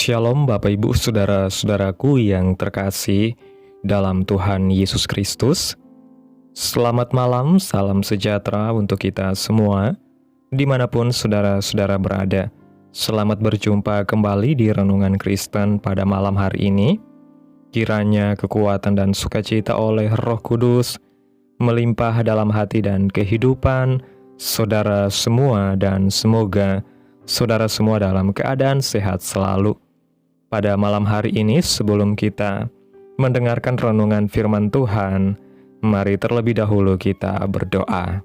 Shalom Bapak Ibu Saudara-saudaraku yang terkasih dalam Tuhan Yesus Kristus. Selamat malam, salam sejahtera untuk kita semua, dimanapun saudara-saudara berada. Selamat berjumpa kembali di Renungan Kristen pada malam hari ini. Kiranya kekuatan dan sukacita oleh Roh Kudus melimpah dalam hati dan kehidupan saudara semua, dan semoga saudara semua dalam keadaan sehat selalu. Pada malam hari ini, sebelum kita mendengarkan renungan firman Tuhan, mari terlebih dahulu kita berdoa.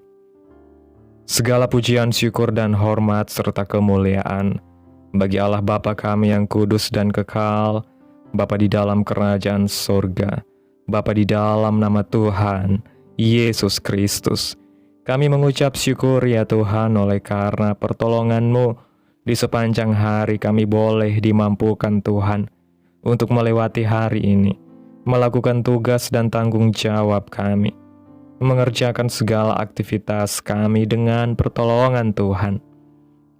Segala pujian, syukur, dan hormat serta kemuliaan bagi Allah Bapa kami yang kudus dan kekal, Bapa di dalam kerajaan sorga, Bapa di dalam nama Tuhan Yesus Kristus. Kami mengucap syukur ya Tuhan, oleh karena pertolongan-Mu di sepanjang hari kami boleh dimampukan Tuhan untuk melewati hari ini, melakukan tugas dan tanggung jawab kami, mengerjakan segala aktivitas kami dengan pertolongan Tuhan.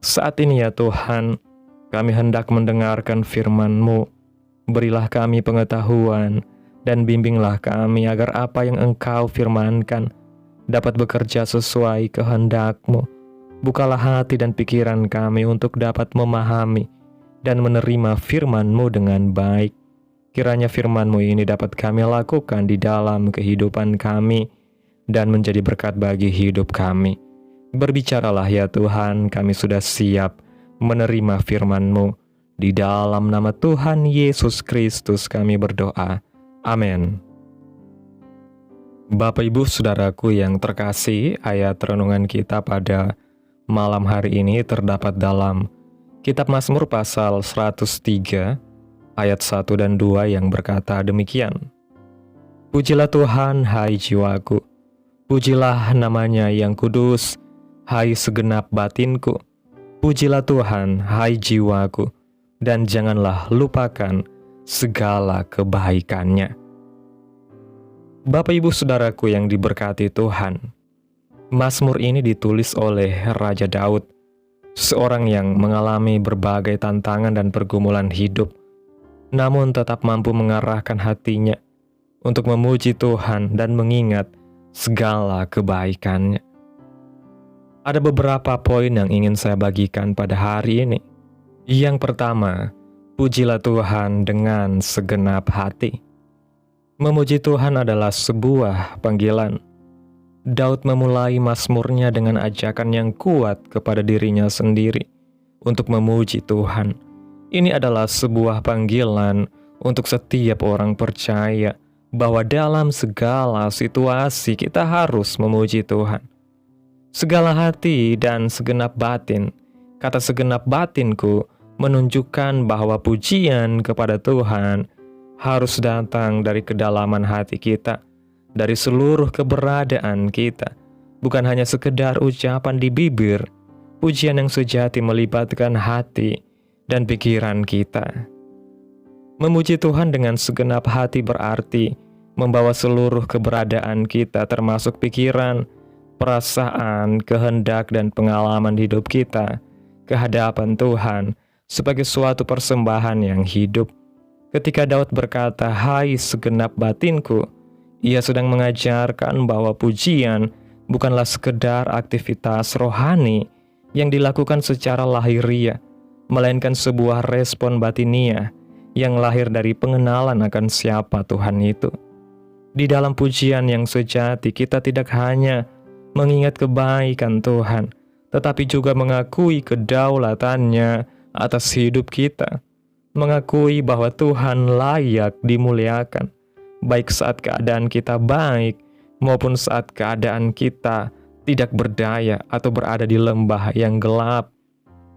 Saat ini ya Tuhan, kami hendak mendengarkan firman-Mu. Berilah kami pengetahuan dan bimbinglah kami agar apa yang Engkau firmankan dapat bekerja sesuai kehendak-Mu. Bukalah hati dan pikiran kami untuk dapat memahami dan menerima firman-Mu dengan baik. Kiranya firman-Mu ini dapat kami lakukan di dalam kehidupan kami dan menjadi berkat bagi hidup kami. Berbicaralah ya Tuhan, kami sudah siap menerima firman-Mu. Di dalam nama Tuhan Yesus Kristus kami berdoa. Amin. Bapak Ibu Saudaraku yang terkasih, ayat renungan kita pada malam hari ini terdapat dalam Kitab Mazmur pasal 103 ayat 1 dan 2 yang berkata demikian. Pujilah Tuhan, hai jiwaku, pujilah namanya yang kudus, hai segenap batinku. Pujilah Tuhan, hai jiwaku, dan janganlah lupakan segala kebaikannya. Bapak Ibu Saudaraku yang diberkati Tuhan, Mazmur ini ditulis oleh Raja Daud, seorang yang mengalami berbagai tantangan dan pergumulan hidup, namun tetap mampu mengarahkan hatinya untuk memuji Tuhan dan mengingat segala kebaikannya. Ada beberapa poin yang ingin saya bagikan pada hari ini. Yang pertama, pujilah Tuhan dengan segenap hati. Memuji Tuhan adalah sebuah panggilan. Daud memulai mazmurnya dengan ajakan yang kuat kepada dirinya sendiri untuk memuji Tuhan. Ini adalah sebuah panggilan untuk setiap orang percaya bahwa dalam segala situasi kita harus memuji Tuhan. Segala hati dan segenap batin. Kata segenap batinku menunjukkan bahwa pujian kepada Tuhan harus datang dari kedalaman hati kita, dari seluruh keberadaan kita, bukan hanya sekedar ucapan di bibir. Pujian yang sejati melibatkan hati dan pikiran kita. Memuji Tuhan dengan segenap hati berarti membawa seluruh keberadaan kita, termasuk pikiran, perasaan, kehendak, dan pengalaman hidup kita ke hadapan Tuhan sebagai suatu persembahan yang hidup. Ketika Daud berkata, "Hai segenap batinku," ia sedang mengajarkan bahwa pujian bukanlah sekedar aktivitas rohani yang dilakukan secara lahiriah, melainkan sebuah respon batiniah yang lahir dari pengenalan akan siapa Tuhan itu. Di dalam pujian yang sejati, kita tidak hanya mengingat kebaikan Tuhan, tetapi juga mengakui kedaulatannya atas hidup kita, mengakui bahwa Tuhan layak dimuliakan, baik saat keadaan kita baik maupun saat keadaan kita tidak berdaya atau berada di lembah yang gelap.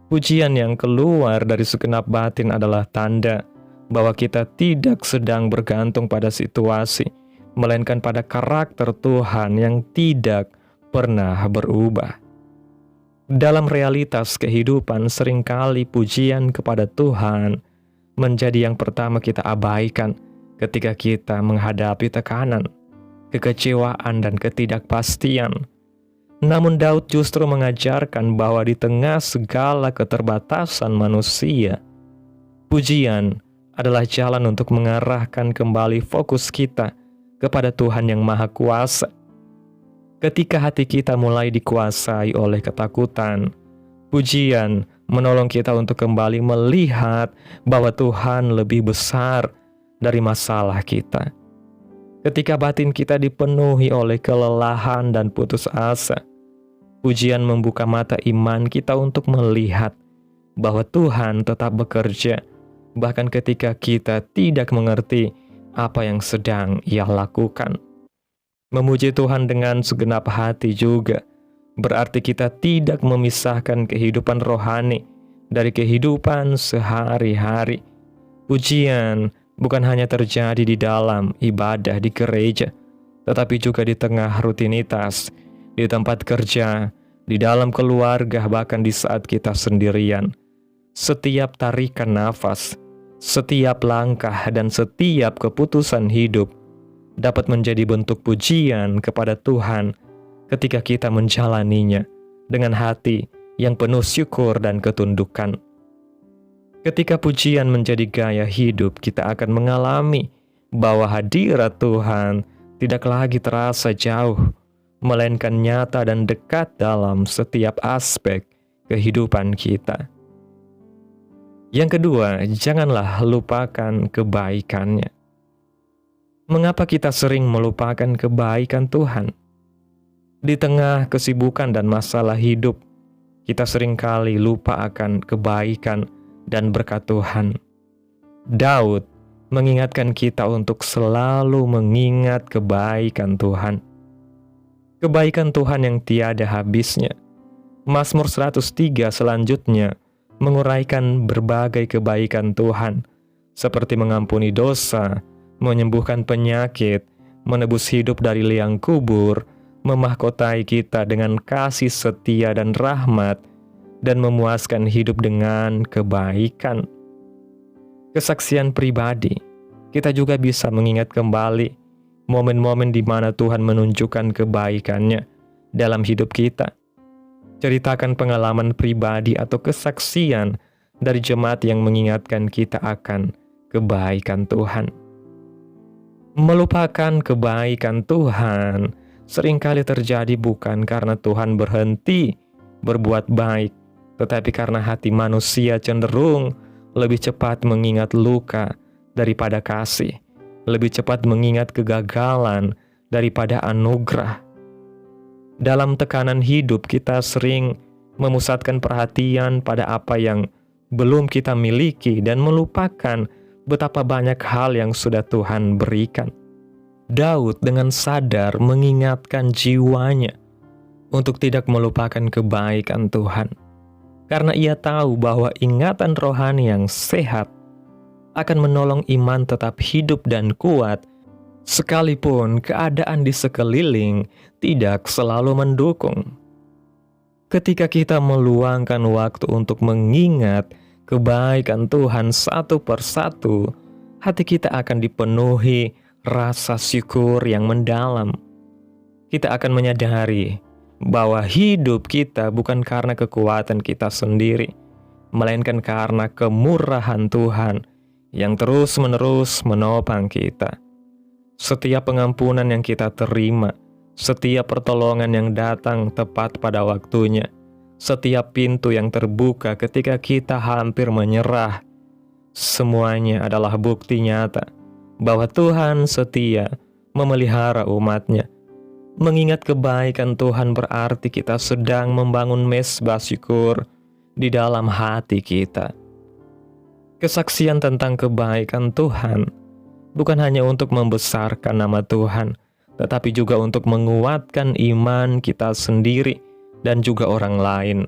Pujian yang keluar dari segenap batin adalah tanda bahwa kita tidak sedang bergantung pada situasi, melainkan pada karakter Tuhan yang tidak pernah berubah. Dalam realitas kehidupan, seringkali pujian kepada Tuhan menjadi yang pertama kita abaikan ketika kita menghadapi tekanan, kekecewaan, dan ketidakpastian. Namun Daud justru mengajarkan bahwa di tengah segala keterbatasan manusia, Pujian adalah jalan untuk mengarahkan kembali fokus kita kepada Tuhan yang Maha Kuasa. Ketika hati kita mulai dikuasai oleh ketakutan, pujian menolong kita untuk kembali melihat bahwa Tuhan lebih besar dari masalah kita. Ketika batin kita dipenuhi oleh kelelahan dan putus asa, pujian membuka mata iman kita untuk melihat bahwa Tuhan tetap bekerja, bahkan ketika kita tidak mengerti apa yang sedang Ia lakukan. Memuji Tuhan dengan segenap hati juga berarti kita tidak memisahkan kehidupan rohani dari kehidupan sehari-hari. Pujian bukan hanya terjadi di dalam ibadah di gereja, tetapi juga di tengah rutinitas, di tempat kerja, di dalam keluarga, bahkan di saat kita sendirian. Setiap tarikan nafas, setiap langkah, dan setiap keputusan hidup dapat menjadi bentuk pujian kepada Tuhan ketika kita menjalaninya dengan hati yang penuh syukur dan ketundukan. Ketika pujian menjadi gaya hidup, kita akan mengalami bahwa hadirat Tuhan tidak lagi terasa jauh, melainkan nyata dan dekat dalam setiap aspek kehidupan kita. Yang kedua, janganlah lupakan kebaikannya. Mengapa kita sering melupakan kebaikan Tuhan? Di tengah kesibukan dan masalah hidup, kita seringkali lupa akan kebaikan dan berkat Tuhan. Daud mengingatkan kita untuk selalu mengingat kebaikan Tuhan. Kebaikan Tuhan yang tiada habisnya. Mazmur 103 selanjutnya menguraikan berbagai kebaikan Tuhan, seperti mengampuni dosa, menyembuhkan penyakit, menebus hidup dari liang kubur, memahkotai kita dengan kasih setia dan rahmat, dan memuaskan hidup dengan kebaikan. Kesaksian pribadi, kita juga bisa mengingat kembali momen-momen di mana Tuhan menunjukkan kebaikannya dalam hidup kita. Ceritakan pengalaman pribadi atau kesaksian dari jemaat yang mengingatkan kita akan kebaikan Tuhan. Melupakan kebaikan Tuhan seringkali terjadi bukan karena Tuhan berhenti berbuat baik, tetapi karena hati manusia cenderung lebih cepat mengingat luka daripada kasih, lebih cepat mengingat kegagalan daripada anugerah. Dalam tekanan hidup, kita sering memusatkan perhatian pada apa yang belum kita miliki dan melupakan betapa banyak hal yang sudah Tuhan berikan. Daud dengan sadar mengingatkan jiwanya untuk tidak melupakan kebaikan Tuhan, karena ia tahu bahwa ingatan rohani yang sehat akan menolong iman tetap hidup dan kuat, sekalipun keadaan di sekeliling tidak selalu mendukung. Ketika kita meluangkan waktu untuk mengingat kebaikan Tuhan satu persatu, hati kita akan dipenuhi rasa syukur yang mendalam. Kita akan menyadari bahwa hidup kita bukan karena kekuatan kita sendiri, melainkan karena kemurahan Tuhan yang terus-menerus menopang kita. Setiap pengampunan yang kita terima, setiap pertolongan yang datang tepat pada waktunya, setiap pintu yang terbuka ketika kita hampir menyerah, semuanya adalah bukti nyata bahwa Tuhan setia memelihara umat-Nya. Mengingat kebaikan Tuhan berarti kita sedang membangun mezbah syukur di dalam hati kita. Kesaksian tentang kebaikan Tuhan bukan hanya untuk membesarkan nama Tuhan, tetapi juga untuk menguatkan iman kita sendiri dan juga orang lain.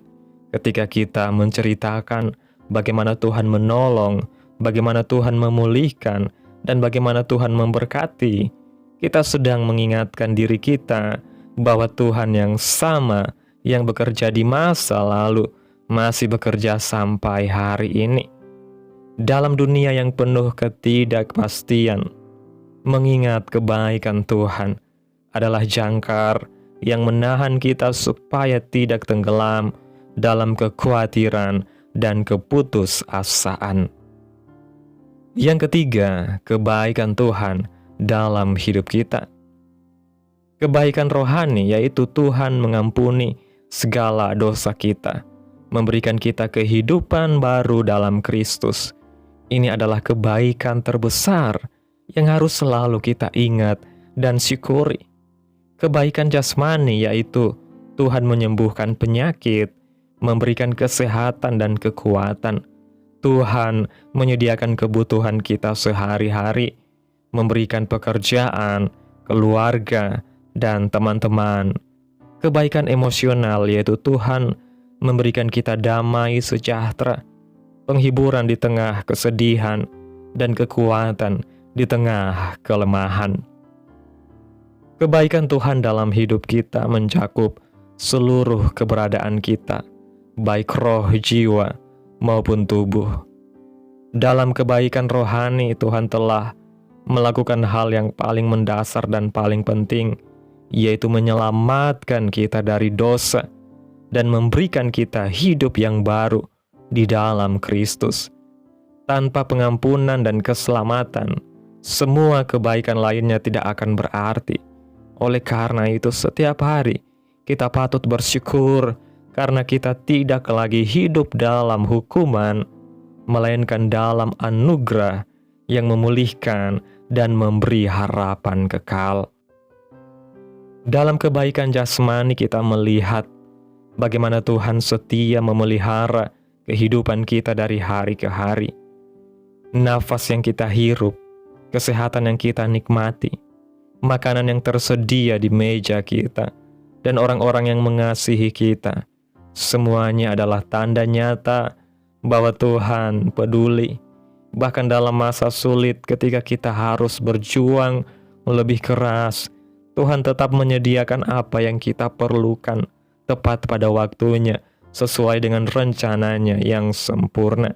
Ketika kita menceritakan bagaimana Tuhan menolong, bagaimana Tuhan memulihkan, dan bagaimana Tuhan memberkati, kita sedang mengingatkan diri kita bahwa Tuhan yang sama yang bekerja di masa lalu masih bekerja sampai hari ini. Dalam dunia yang penuh ketidakpastian, mengingat kebaikan Tuhan adalah jangkar yang menahan kita supaya tidak tenggelam dalam kekhawatiran dan keputusasaan. Yang ketiga, kebaikan Tuhan dalam hidup kita. Kebaikan rohani yaitu Tuhan mengampuni segala dosa kita, memberikan kita kehidupan baru dalam Kristus. Ini adalah kebaikan terbesar yang harus selalu kita ingat dan syukuri. Kebaikan jasmani yaitu Tuhan menyembuhkan penyakit, memberikan kesehatan dan kekuatan. Tuhan menyediakan kebutuhan kita sehari-hari, memberikan pekerjaan, keluarga, dan teman-teman. Kebaikan emosional yaitu Tuhan memberikan kita damai sejahtera, penghiburan di tengah kesedihan, dan kekuatan di tengah kelemahan. Kebaikan Tuhan dalam hidup kita mencakup seluruh keberadaan kita, baik roh, jiwa, maupun tubuh. Dalam kebaikan rohani, Tuhan telah melakukan hal yang paling mendasar dan paling penting, yaitu menyelamatkan kita dari dosa dan memberikan kita hidup yang baru di dalam Kristus. Tanpa pengampunan dan keselamatan, semua kebaikan lainnya tidak akan berarti. Oleh karena itu, setiap hari kita patut bersyukur karena kita tidak lagi hidup dalam hukuman, melainkan dalam anugerah yang memulihkan dan memberi harapan kekal. Dalam kebaikan jasmani kita melihat bagaimana Tuhan setia memelihara kehidupan kita dari hari ke hari. Nafas yang kita hirup, kesehatan yang kita nikmati, makanan yang tersedia di meja kita, dan orang-orang yang mengasihi kita. Semuanya adalah tanda nyata bahwa Tuhan peduli. Bahkan dalam masa sulit ketika kita harus berjuang lebih keras, Tuhan tetap menyediakan apa yang kita perlukan tepat pada waktunya, sesuai dengan rencananya yang sempurna.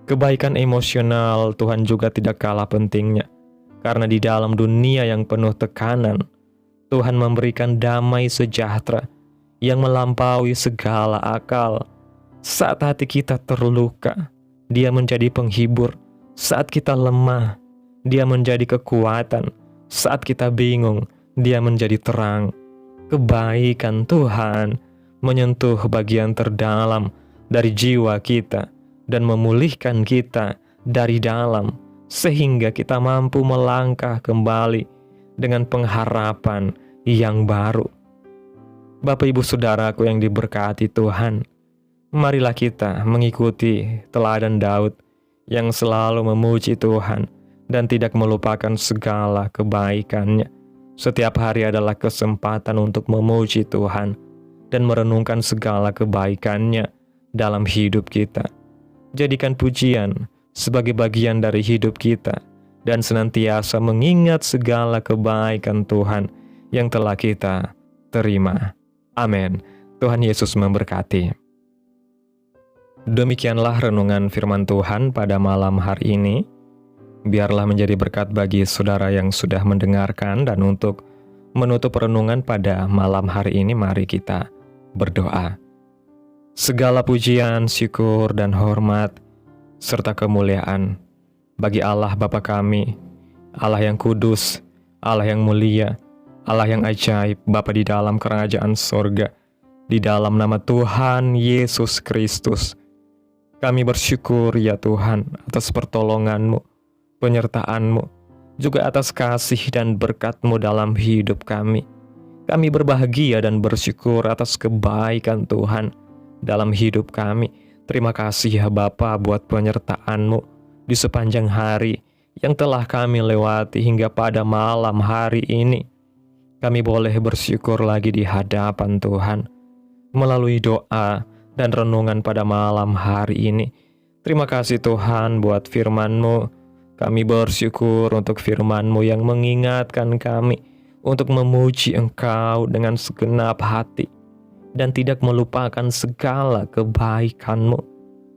Kebaikan emosional Tuhan juga tidak kalah pentingnya, karena di dalam dunia yang penuh tekanan, Tuhan memberikan damai sejahtera yang melampaui segala akal. Saat hati kita terluka, Dia menjadi penghibur. Saat kita lemah, Dia menjadi kekuatan. Saat kita bingung, Dia menjadi terang. Kebaikan Tuhan menyentuh bagian terdalam dari jiwa kita dan memulihkan kita dari dalam, sehingga kita mampu melangkah kembali dengan pengharapan yang baru. Bapak Ibu Saudaraku yang diberkati Tuhan, marilah kita mengikuti teladan Daud yang selalu memuji Tuhan dan tidak melupakan segala kebaikannya. Setiap hari adalah kesempatan untuk memuji Tuhan dan merenungkan segala kebaikannya dalam hidup kita. Jadikan pujian sebagai bagian dari hidup kita dan senantiasa mengingat segala kebaikan Tuhan yang telah kita terima. Amin. Tuhan Yesus memberkati. Demikianlah renungan firman Tuhan pada malam hari ini. Biarlah menjadi berkat bagi saudara yang sudah mendengarkan, dan untuk menutup renungan pada malam hari ini, mari kita berdoa. Segala pujian, syukur, dan hormat, serta kemuliaan bagi Allah Bapa kami, Allah yang kudus, Allah yang mulia, Allah yang ajaib, Bapa di dalam kerajaan sorga, di dalam nama Tuhan Yesus Kristus. Kami bersyukur ya Tuhan atas pertolongan-Mu, penyertaan-Mu, juga atas kasih dan berkat-Mu dalam hidup kami. Kami berbahagia dan bersyukur atas kebaikan Tuhan dalam hidup kami. Terima kasih ya Bapa buat penyertaan-Mu di sepanjang hari yang telah kami lewati hingga pada malam hari ini. Kami boleh bersyukur lagi di hadapan Tuhan melalui doa dan renungan pada malam hari ini. Terima kasih Tuhan buat firman-Mu. Kami bersyukur untuk firman-Mu yang mengingatkan kami untuk memuji Engkau dengan segenap hati dan tidak melupakan segala kebaikan-Mu.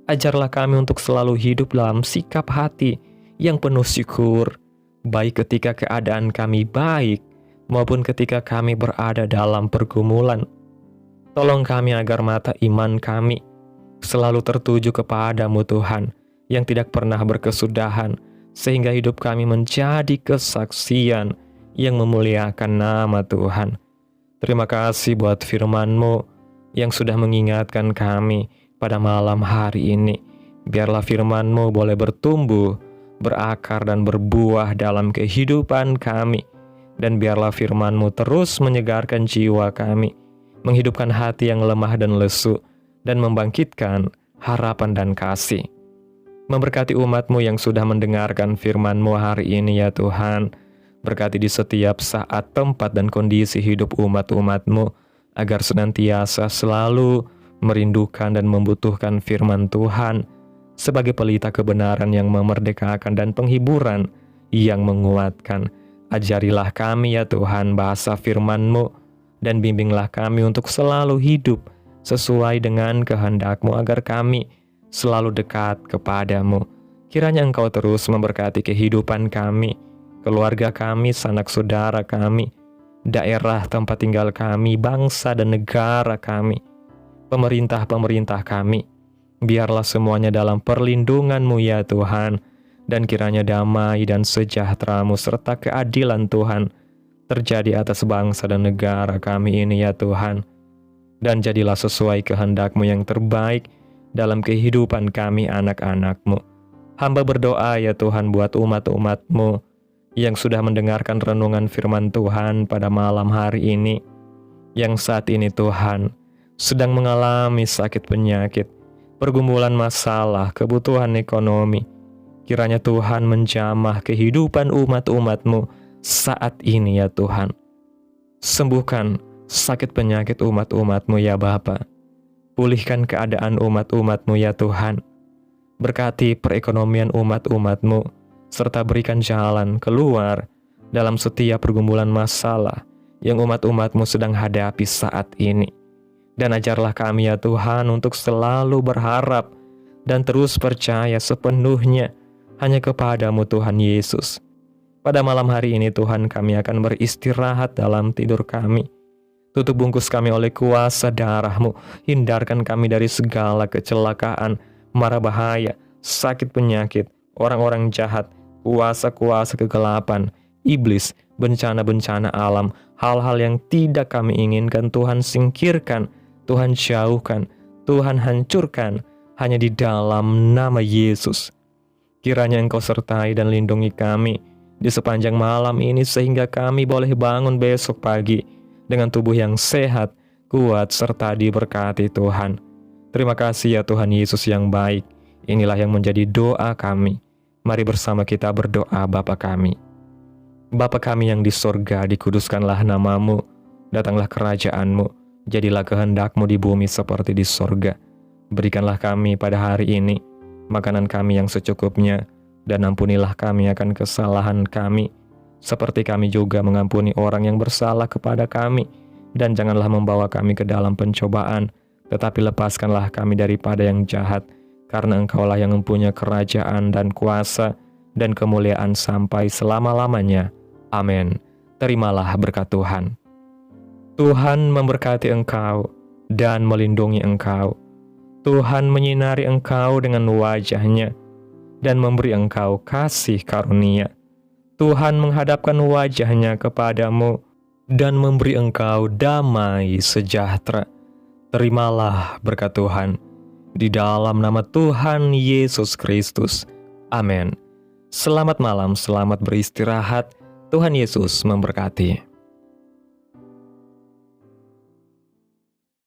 Ajarlah kami untuk selalu hidup dalam sikap hati yang penuh syukur, baik ketika keadaan kami baik maupun ketika kami berada dalam pergumulan. Tolong kami agar mata iman kami selalu tertuju kepada-Mu Tuhan, yang tidak pernah berkesudahan, sehingga hidup kami menjadi kesaksian yang memuliakan nama Tuhan. Terima kasih buat firman-Mu yang sudah mengingatkan kami pada malam hari ini. Biarlah firman-Mu boleh bertumbuh, berakar dan berbuah dalam kehidupan kami. Dan biarlah firman-Mu terus menyegarkan jiwa kami, menghidupkan hati yang lemah dan lesu, dan membangkitkan harapan dan kasih. Memberkati umat-Mu yang sudah mendengarkan firman-Mu hari ini ya Tuhan. Berkati di setiap saat, tempat, dan kondisi hidup umat-umat-Mu, agar senantiasa selalu merindukan dan membutuhkan firman Tuhan sebagai pelita kebenaran yang memerdekakan dan penghiburan yang menguatkan. Ajarilah kami ya Tuhan bahasa firman-Mu, dan bimbinglah kami untuk selalu hidup sesuai dengan kehendak-Mu, agar kami selalu dekat kepadamu. Kiranya Engkau terus memberkati kehidupan kami, keluarga kami, sanak saudara kami, daerah tempat tinggal kami, bangsa dan negara kami, pemerintah-pemerintah kami. Biarlah semuanya dalam perlindungan-Mu ya Tuhan, dan kiranya damai dan sejahtera-Mu serta keadilan Tuhan terjadi atas bangsa dan negara kami ini ya Tuhan. Dan jadilah sesuai kehendak-Mu yang terbaik dalam kehidupan kami anak-anak-Mu. Hamba berdoa ya Tuhan buat umat-umat-Mu yang sudah mendengarkan renungan firman Tuhan pada malam hari ini, yang saat ini Tuhan sedang mengalami sakit penyakit, pergumulan masalah, kebutuhan ekonomi. Kiranya Tuhan menjamah kehidupan umat-umat-Mu saat ini ya Tuhan. Sembuhkan sakit penyakit umat-umat-Mu ya Bapa. Pulihkan keadaan umat-umat-Mu ya Tuhan. Berkati perekonomian umat-umat-Mu, serta berikan jalan keluar dalam setiap pergumulan masalah yang umat-umat-Mu sedang hadapi saat ini. Dan ajarlah kami ya Tuhan untuk selalu berharap dan terus percaya sepenuhnya hanya kepada-Mu Tuhan Yesus. Pada malam hari ini Tuhan, kami akan beristirahat dalam tidur kami. Tutup bungkus kami oleh kuasa darah-Mu. Hindarkan kami dari segala kecelakaan, mara bahaya, sakit penyakit, orang-orang jahat, kuasa-kuasa kegelapan, iblis, bencana-bencana alam, hal-hal yang tidak kami inginkan. Tuhan singkirkan, Tuhan jauhkan, Tuhan hancurkan, hanya di dalam nama Yesus. Kiranya Engkau sertai dan lindungi kami di sepanjang malam ini, sehingga kami boleh bangun besok pagi dengan tubuh yang sehat, kuat, serta diberkati Tuhan. Terima kasih ya Tuhan Yesus yang baik. Inilah yang menjadi doa kami. Mari bersama kita berdoa. Bapa kami. Bapa kami yang di sorga, dikuduskanlah nama-Mu. Datanglah kerajaan-Mu. Jadilah kehendak-Mu di bumi seperti di sorga. Berikanlah kami pada hari ini makanan kami yang secukupnya, dan ampunilah kami akan kesalahan kami, seperti kami juga mengampuni orang yang bersalah kepada kami. Dan janganlah membawa kami ke dalam pencobaan, tetapi lepaskanlah kami daripada yang jahat, karena Engkaulah yang mempunyai kerajaan dan kuasa dan kemuliaan sampai selama-lamanya. Amin. Terimalah berkat Tuhan. Tuhan memberkati engkau dan melindungi engkau. Tuhan menyinari engkau dengan wajah-Nya dan memberi engkau kasih karunia. Tuhan menghadapkan wajah-Nya kepadamu dan memberi engkau damai sejahtera. Terimalah berkat Tuhan di dalam nama Tuhan Yesus Kristus. Amin. Selamat malam, selamat beristirahat. Tuhan Yesus memberkati.